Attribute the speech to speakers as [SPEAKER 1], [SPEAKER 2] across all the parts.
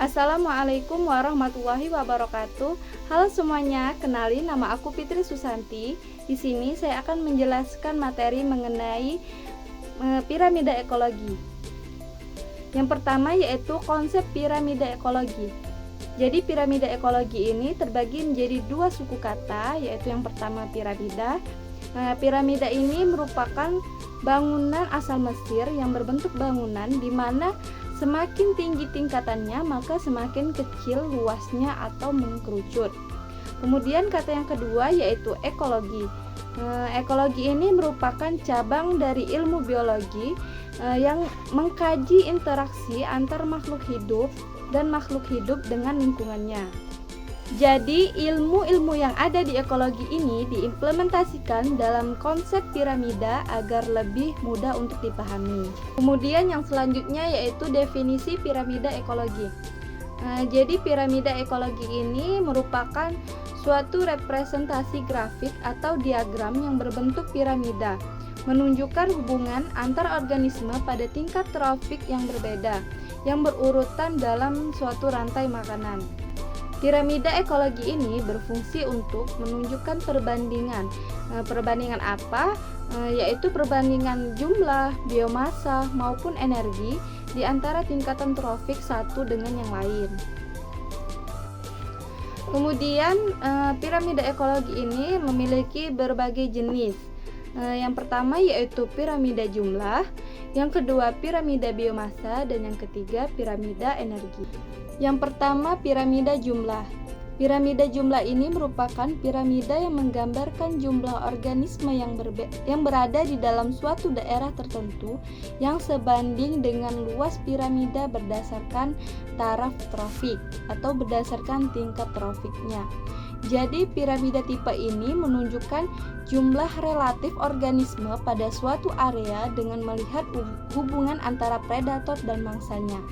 [SPEAKER 1] Assalamualaikum warahmatullahi wabarakatuh. Halo semuanya, kenalin nama aku Fitri Susanti. Di sini saya akan menjelaskan materi mengenai piramida ekologi. Yang pertama yaitu konsep piramida ekologi. Jadi piramida ekologi ini terbagi menjadi dua suku kata, yaitu yang pertama piramida. Piramida ini merupakan bangunan asal Mesir yang berbentuk bangunan di mana semakin tinggi tingkatannya maka semakin kecil luasnya atau mengkerucut. Kemudian kata yang kedua yaitu ekologi. Ekologi ini merupakan cabang dari ilmu biologi yang mengkaji interaksi antar makhluk hidup dan makhluk hidup dengan lingkungannya. Jadi ilmu-ilmu yang ada di ekologi ini diimplementasikan dalam konsep piramida agar lebih mudah untuk dipahami. Kemudian yang selanjutnya yaitu definisi piramida ekologi. Jadi piramida ekologi ini merupakan suatu representasi grafik atau diagram yang berbentuk piramida, menunjukkan hubungan antar organisme pada tingkat trofik yang berbeda, yang berurutan dalam suatu rantai makanan. Piramida ekologi ini berfungsi untuk menunjukkan perbandingan. Perbandingan apa? Yaitu perbandingan jumlah, biomasa maupun energi di antara tingkatan trofik satu dengan yang lain. Kemudian piramida ekologi ini memiliki berbagai jenis. Yang pertama yaitu piramida jumlah, yang kedua piramida biomasa, dan yang ketiga piramida energi. Yang pertama piramida jumlah. Piramida jumlah ini merupakan piramida yang menggambarkan jumlah organisme yang berada di dalam suatu daerah tertentu yang sebanding dengan luas piramida berdasarkan taraf trofik atau berdasarkan tingkat trofiknya. Jadi piramida tipe ini menunjukkan jumlah relatif organisme pada suatu area dengan melihat hubungan antara predator dan mangsanya.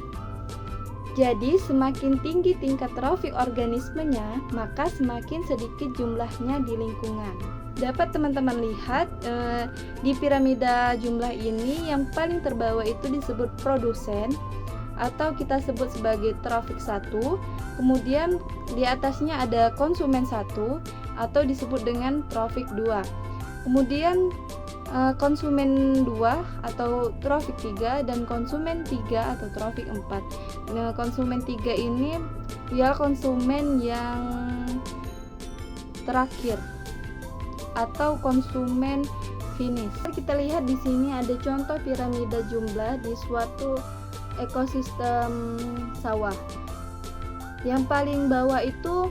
[SPEAKER 1] Jadi semakin tinggi tingkat trofik organismenya, maka semakin sedikit jumlahnya di lingkungan. Dapat teman-teman lihat di piramida jumlah ini yang paling terbawah itu disebut produsen atau kita sebut sebagai trofik 1. Kemudian di atasnya ada konsumen 1 atau disebut dengan trofik 2. Kemudian konsumen 2 atau trofik 3 dan konsumen 3 atau trofik 4. Konsumen 3 ini ya konsumen yang terakhir atau konsumen finish. Kita lihat di sini ada contoh piramida jumlah di suatu ekosistem sawah. Yang paling bawah itu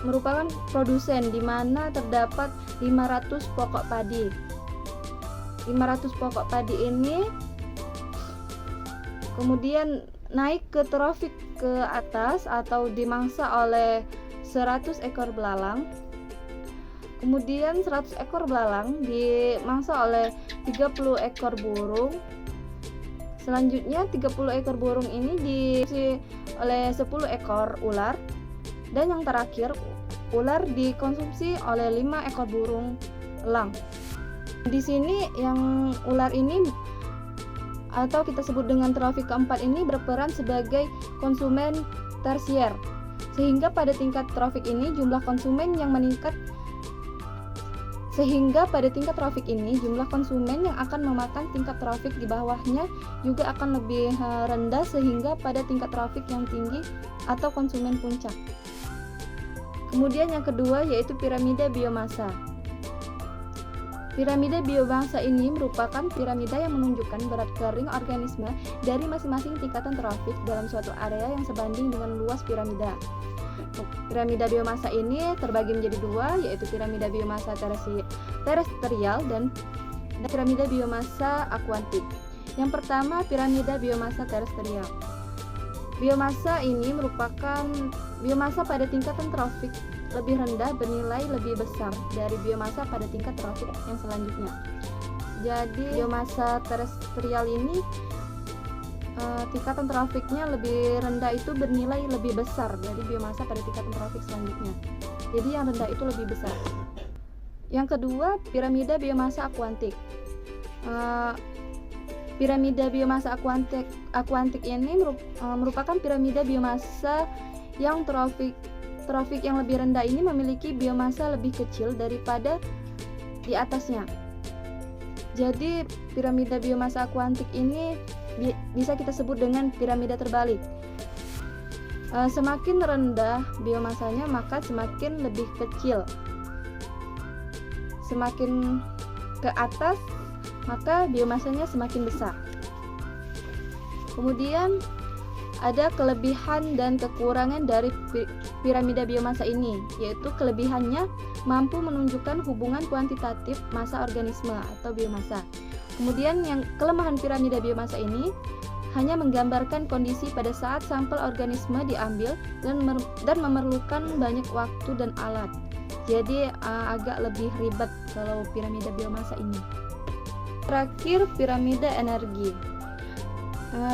[SPEAKER 1] merupakan produsen di mana terdapat 500 pokok padi. 500 pokok padi ini kemudian naik ke trofik ke atas atau dimangsa oleh 100 ekor belalang. Kemudian 100 ekor belalang dimangsa oleh 30 ekor burung. Selanjutnya 30 ekor burung ini diisi oleh 10 ekor ular. Dan yang terakhir, ular dikonsumsi oleh 5 ekor burung elang. Di sini yang ular ini atau kita sebut dengan trofik keempat ini berperan sebagai konsumen tersier, sehingga pada tingkat trofik ini jumlah konsumen yang meningkat, sehingga pada tingkat trofik ini jumlah konsumen yang akan memakan tingkat trofik di bawahnya juga akan lebih rendah, sehingga pada tingkat trofik yang tinggi atau konsumen puncak. Kemudian yang kedua yaitu piramida biomasa. Piramida biomasa ini merupakan piramida yang menunjukkan berat kering organisme dari masing-masing tingkatan trofik dalam suatu area yang sebanding dengan luas piramida. Piramida biomasa ini terbagi menjadi dua, yaitu piramida biomasa terestrial dan piramida biomasa akuatik. Yang pertama, piramida biomasa terestrial. Biomasa ini merupakan biomasa pada tingkatan trofik lebih rendah bernilai lebih besar dari biomasa pada tingkat trofik yang selanjutnya. Jadi biomasa terestrial ini tingkatan trofiknya lebih rendah itu bernilai lebih besar dari biomasa pada tingkatan trofik selanjutnya. Jadi yang rendah itu lebih besar. Yang kedua, piramida biomasa akuatik. Piramida biomasa akuantik ini merupakan piramida biomasa yang trofik yang lebih rendah ini memiliki biomasa lebih kecil daripada di atasnya. Jadi piramida biomasa akuantik ini bisa kita sebut dengan piramida terbalik. Semakin rendah biomasanya maka semakin lebih kecil. Semakin ke atas maka biomasanya semakin besar. Kemudian ada kelebihan dan kekurangan dari piramida biomasa ini, yaitu kelebihannya mampu menunjukkan hubungan kuantitatif massa organisme atau biomasa. Kemudian yang kelemahan piramida biomasa ini hanya menggambarkan kondisi pada saat sampel organisme diambil dan memerlukan banyak waktu dan alat. Jadi agak lebih ribet kalau piramida biomasa ini. Terakhir, piramida energi.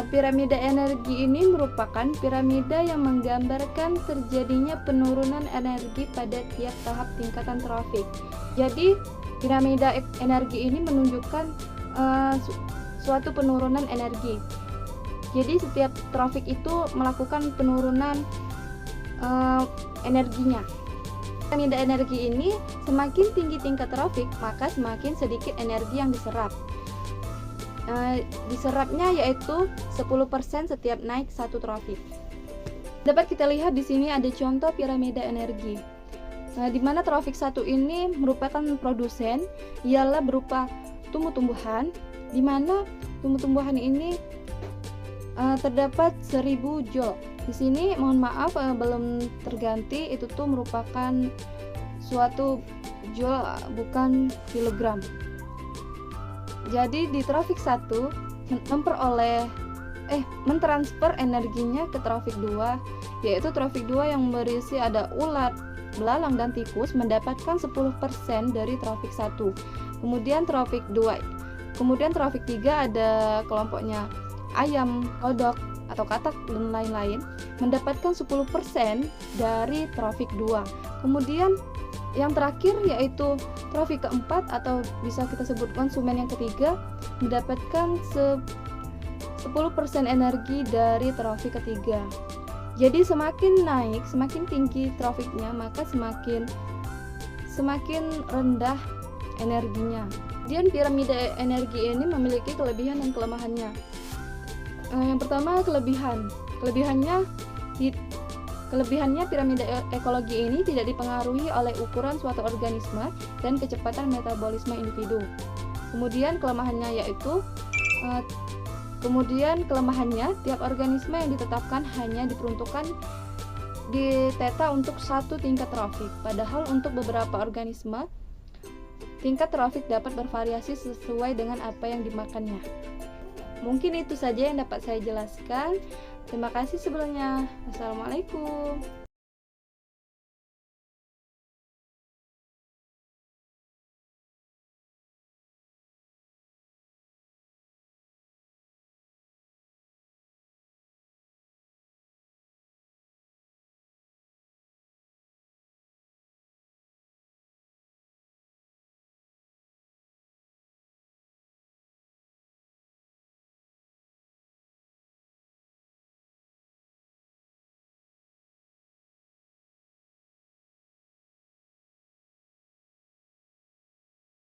[SPEAKER 1] Piramida energi ini merupakan piramida yang menggambarkan terjadinya penurunan energi pada tiap tahap tingkatan trofik. Jadi piramida energi ini menunjukkan suatu penurunan energi. Jadi setiap trofik itu melakukan penurunan energinya. Piramida energi ini semakin tinggi tingkat trofik maka semakin sedikit energi yang diserap. Diserapnya yaitu 10% setiap naik satu trofik. Dapat kita lihat di sini ada contoh piramida energi. Di mana trofik 1 ini merupakan produsen, ialah berupa tumbuh-tumbuhan, di mana tumbuh-tumbuhan ini terdapat 1000 joule. Di sini mohon maaf belum terganti, itu tuh merupakan suatu joule bukan kilogram. Jadi di trofik 1 mentransfer energinya ke trofik 2, yaitu trofik 2 yang berisi ada ulat, belalang dan tikus mendapatkan 10% dari trofik 1. Kemudian trofik 3 ada kelompoknya ayam, kodok atau katak dan lain-lain mendapatkan 10% dari trofik 2. Kemudian yang terakhir yaitu trofik keempat atau bisa kita sebut konsumen yang ketiga mendapatkan 10% energi dari trofik ketiga. Jadi semakin naik, semakin tinggi trofiknya maka semakin rendah energinya. Kemudian piramida energi ini memiliki kelebihan dan kelemahannya. Yang pertama kelebihannya piramida ekologi ini tidak dipengaruhi oleh ukuran suatu organisme dan kecepatan metabolisme individu. Kemudian kelemahannya tiap organisme yang ditetapkan hanya diperuntukkan di theta untuk satu tingkat trofik, padahal untuk beberapa organisme tingkat trofik dapat bervariasi sesuai dengan apa yang dimakannya. Mungkin itu saja yang dapat saya jelaskan. Terima kasih sebelumnya. Wassalamualaikum.